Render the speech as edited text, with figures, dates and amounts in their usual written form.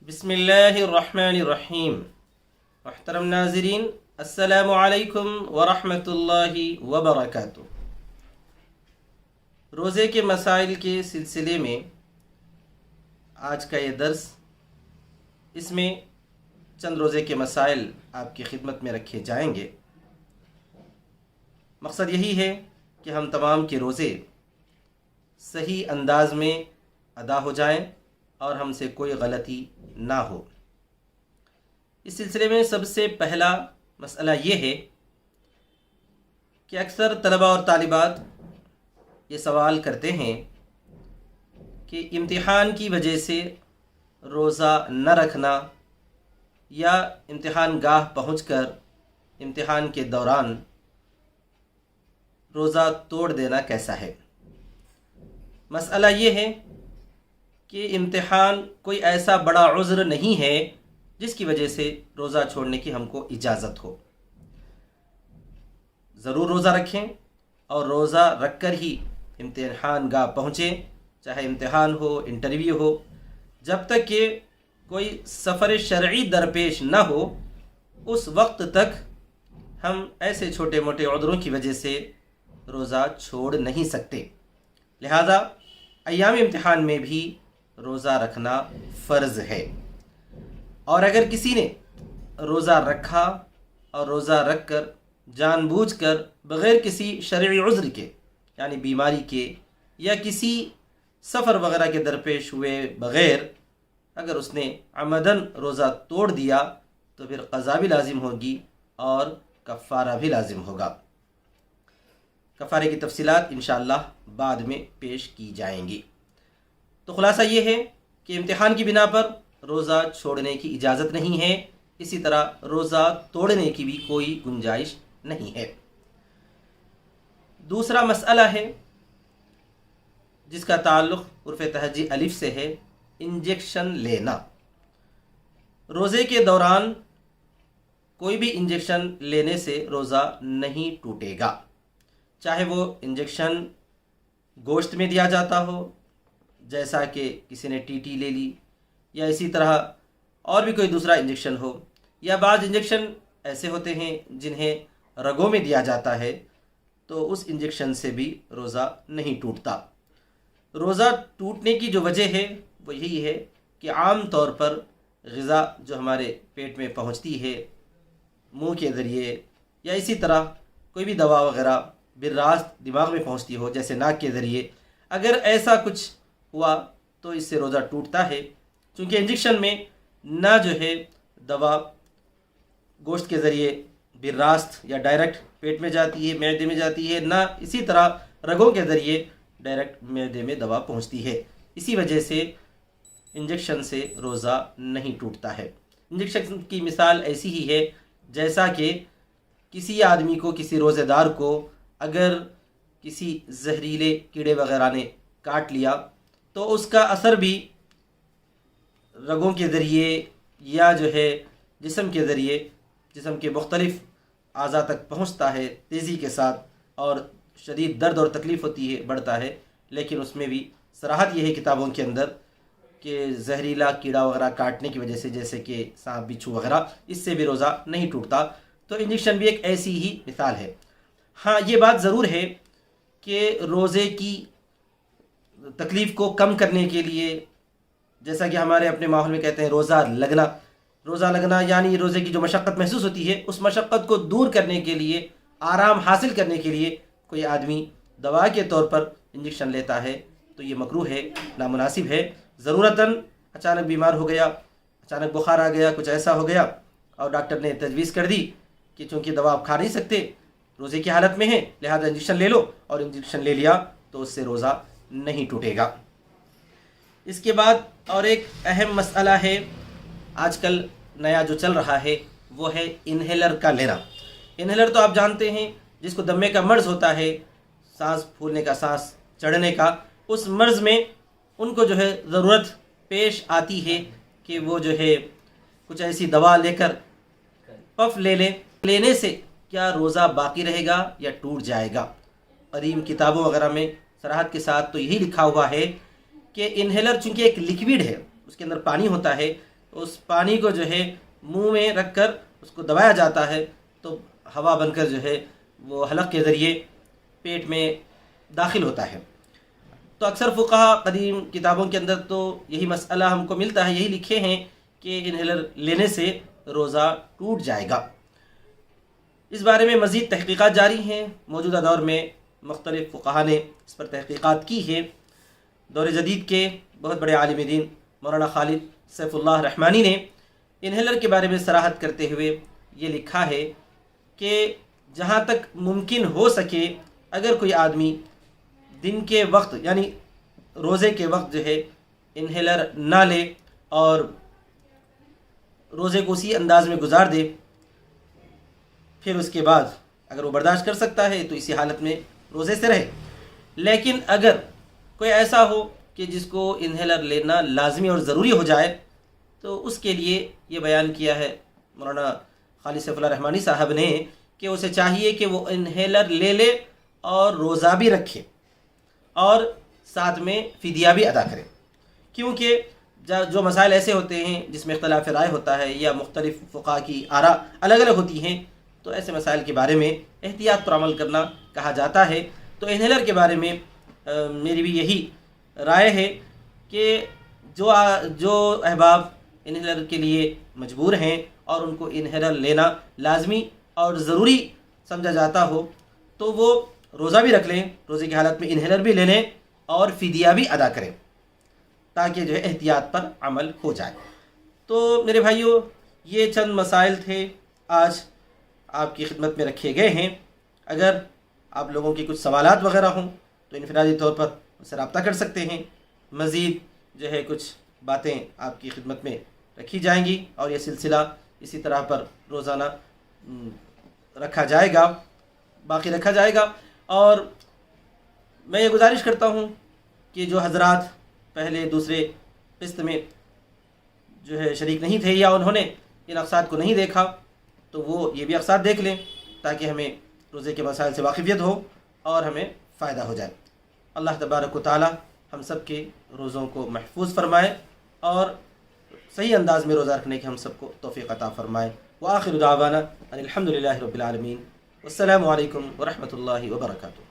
بسم اللہ الرحمن الرحیم۔ محترم ناظرین، السلام علیکم ورحمۃ اللہ وبرکاتہ۔ روزے کے مسائل کے سلسلے میں آج کا یہ درس، اس میں چند روزے کے مسائل آپ کی خدمت میں رکھے جائیں گے۔ مقصد یہی ہے کہ ہم تمام کے روزے صحیح انداز میں ادا ہو جائیں اور ہم سے کوئی غلطی نہ ہو۔ اس سلسلے میں سب سے پہلا مسئلہ یہ ہے کہ اکثر طلبہ اور طالبات یہ سوال کرتے ہیں کہ امتحان کی وجہ سے روزہ نہ رکھنا یا امتحان گاہ پہنچ کر امتحان کے دوران روزہ توڑ دینا کیسا ہے۔ مسئلہ یہ ہے کہ امتحان کوئی ایسا بڑا عذر نہیں ہے جس کی وجہ سے روزہ چھوڑنے کی ہم کو اجازت ہو۔ ضرور روزہ رکھیں اور روزہ رکھ کر ہی امتحان گاہ پہنچیں، چاہے امتحان ہو، انٹرویو ہو، جب تک کہ کوئی سفر شرعی درپیش نہ ہو اس وقت تک ہم ایسے چھوٹے موٹے عذروں کی وجہ سے روزہ چھوڑ نہیں سکتے۔ لہذا ایام امتحان میں بھی روزہ رکھنا فرض ہے، اور اگر کسی نے روزہ رکھا اور روزہ رکھ کر جان بوجھ کر بغیر کسی شرعی عذر کے، یعنی بیماری کے یا کسی سفر وغیرہ کے درپیش ہوئے بغیر اگر اس نے عمدن روزہ توڑ دیا تو پھر قضا بھی لازم ہوگی اور کفارہ بھی لازم ہوگا۔ کفارے کی تفصیلات انشاءاللہ بعد میں پیش کی جائیں گی۔ تو خلاصہ یہ ہے کہ امتحان کی بنا پر روزہ چھوڑنے کی اجازت نہیں ہے، اسی طرح روزہ توڑنے کی بھی کوئی گنجائش نہیں ہے۔ دوسرا مسئلہ ہے جس کا تعلق حرف تہجی الف سے ہے، انجیکشن لینا۔ روزے کے دوران کوئی بھی انجیکشن لینے سے روزہ نہیں ٹوٹے گا، چاہے وہ انجیکشن گوشت میں دیا جاتا ہو، جیسا کہ کسی نے ٹی لے لی، یا اسی طرح اور بھی کوئی دوسرا انجیکشن ہو، یا بعض انجیکشن ایسے ہوتے ہیں جنہیں رگوں میں دیا جاتا ہے، تو اس انجیکشن سے بھی روزہ نہیں ٹوٹتا۔ روزہ ٹوٹنے کی جو وجہ ہے وہ یہی ہے کہ عام طور پر غذا جو ہمارے پیٹ میں پہنچتی ہے منہ کے ذریعے، یا اسی طرح کوئی بھی دوا وغیرہ بالراست دماغ میں پہنچتی ہو جیسے ناک کے ذریعے، اگر ایسا کچھ ہوا تو اس سے روزہ ٹوٹتا ہے، چونکہ انجیکشن میں نہ جو ہے دوا گوشت کے ذریعے بالراست یا ڈائریکٹ پیٹ میں جاتی ہے، معدے میں جاتی ہے، نہ اسی طرح رگوں کے ذریعے ڈائریکٹ معدے میں دوا پہنچتی ہے۔ اسی وجہ سے انجیکشن سے روزہ نہیں ٹوٹتا ہے۔ انجیکشن کی مثال ایسی ہی ہے جیسا کہ کسی آدمی کو، کسی روزے دار کو اگر کسی زہریلے کیڑے وغیرہ نے کاٹ لیا تو اس کا اثر بھی رگوں کے ذریعے یا جو ہے جسم کے ذریعے، جسم کے مختلف اعضاء تک پہنچتا ہے تیزی کے ساتھ، اور شدید درد اور تکلیف ہوتی ہے، بڑھتا ہے، لیکن اس میں بھی صراحت یہ ہے کتابوں کے اندر کہ زہریلا کیڑا وغیرہ کاٹنے کی وجہ سے، جیسے کہ سانپ بچھو وغیرہ، اس سے بھی روزہ نہیں ٹوٹتا۔ تو انجیکشن بھی ایک ایسی ہی مثال ہے۔ ہاں، یہ بات ضرور ہے کہ روزے کی تکلیف کو کم کرنے کے لیے، جیسا کہ ہمارے اپنے ماحول میں کہتے ہیں روزہ لگنا یعنی روزے کی جو مشقت محسوس ہوتی ہے اس مشقت کو دور کرنے کے لیے، آرام حاصل کرنے کے لیے کوئی آدمی دوا کے طور پر انجیکشن لیتا ہے تو یہ مکروہ ہے، نامناسب ہے۔ ضرورتاً اچانک بیمار ہو گیا، اچانک بخار آ گیا، کچھ ایسا ہو گیا اور ڈاکٹر نے تجویز کر دی کہ چونکہ دوا آپ کھا نہیں سکتے، روزے کی حالت میں ہے، لہذا انجیکشن لے لو، اور انجیکشن لے لیا تو اس سے روزہ نہیں ٹوٹے گا۔ اس کے بعد اور ایک اہم مسئلہ ہے، آج کل نیا جو چل رہا ہے وہ ہے انہیلر کا لینا۔ انہیلر تو آپ جانتے ہیں، جس کو دمے کا مرض ہوتا ہے، سانس پھولنے کا، سانس چڑھنے کا، اس مرض میں ان کو جو ہے ضرورت پیش آتی ہے کہ وہ جو ہے کچھ ایسی دوا لے کر پف لے لیں۔ لینے سے کیا روزہ باقی رہے گا یا ٹوٹ جائے گا؟ قدیم کتابوں وغیرہ میں صراحت کے ساتھ تو یہی لکھا ہوا ہے کہ انہیلر چونکہ ایک لیکوڈ ہے، اس کے اندر پانی ہوتا ہے، اس پانی کو جو ہے منہ میں رکھ کر اس کو دبایا جاتا ہے تو ہوا بن کر جو ہے وہ حلق کے ذریعے پیٹ میں داخل ہوتا ہے۔ تو اکثر فقہا قدیم کتابوں کے اندر تو یہی مسئلہ ہم کو ملتا ہے، یہی لکھے ہیں کہ انہیلر لینے سے روزہ ٹوٹ جائے گا۔ اس بارے میں مزید تحقیقات جاری ہیں، موجودہ دور میں مختلف فقہا نے اس پر تحقیقات کی ہے۔ دور جدید کے بہت بڑے عالم دین مولانا خالد سیف اللہ رحمانی نے انہیلر کے بارے میں صراحت کرتے ہوئے یہ لکھا ہے کہ جہاں تک ممکن ہو سکے اگر کوئی آدمی دن کے وقت یعنی روزے کے وقت جو ہے انہیلر نہ لے اور روزے کو اسی انداز میں گزار دے، پھر اس کے بعد اگر وہ برداشت کر سکتا ہے تو اسی حالت میں روزے سے رہے۔ لیکن اگر کوئی ایسا ہو کہ جس کو انہیلر لینا لازمی اور ضروری ہو جائے تو اس کے لیے یہ بیان کیا ہے مولانا خالد سیف اللہ رحمانی صاحب نے کہ اسے چاہیے کہ وہ انہیلر لے لے اور روزہ بھی رکھے اور ساتھ میں فدیہ بھی ادا کرے، کیونکہ جو مسائل ایسے ہوتے ہیں جس میں اختلاف رائے ہوتا ہے یا مختلف فقہا کی آراء الگ الگ ہوتی ہیں، تو ایسے مسائل کے بارے میں احتیاط پر عمل کرنا کہا جاتا ہے۔ تو انہیلر کے بارے میں میری بھی یہی رائے ہے کہ جو احباب انہیلر کے لیے مجبور ہیں اور ان کو انہیلر لینا لازمی اور ضروری سمجھا جاتا ہو تو وہ روزہ بھی رکھ لیں، روزے کی حالت میں انہیلر بھی لے لیں اور فدیہ بھی ادا کریں تاکہ جو ہے احتیاط پر عمل ہو جائے۔ تو میرے بھائیوں، یہ چند مسائل تھے آج آپ کی خدمت میں رکھے گئے ہیں۔ اگر آپ لوگوں کی کچھ سوالات وغیرہ ہوں تو انفرادی طور پر مجھ سے رابطہ کر سکتے ہیں۔ مزید جو ہے کچھ باتیں آپ کی خدمت میں رکھی جائیں گی اور یہ سلسلہ اسی طرح پر روزانہ رکھا جائے گا، باقی رکھا جائے گا۔ اور میں یہ گزارش کرتا ہوں کہ جو حضرات پہلے دوسرے قسط میں جو ہے شریک نہیں تھے یا انہوں نے ان اقساط کو نہیں دیکھا تو وہ یہ بھی اقساط دیکھ لیں تاکہ ہمیں روزے کے مسائل سے واقفیت ہو اور ہمیں فائدہ ہو جائے۔ اللہ تبارک و تعالی ہم سب کے روزوں کو محفوظ فرمائے اور صحیح انداز میں روزہ رکھنے کی ہم سب کو توفیق عطا فرمائے۔ وآخر دعوانا ان الحمد للہ رب العالمین۔ والسلام علیکم ورحمۃ اللہ وبرکاتہ۔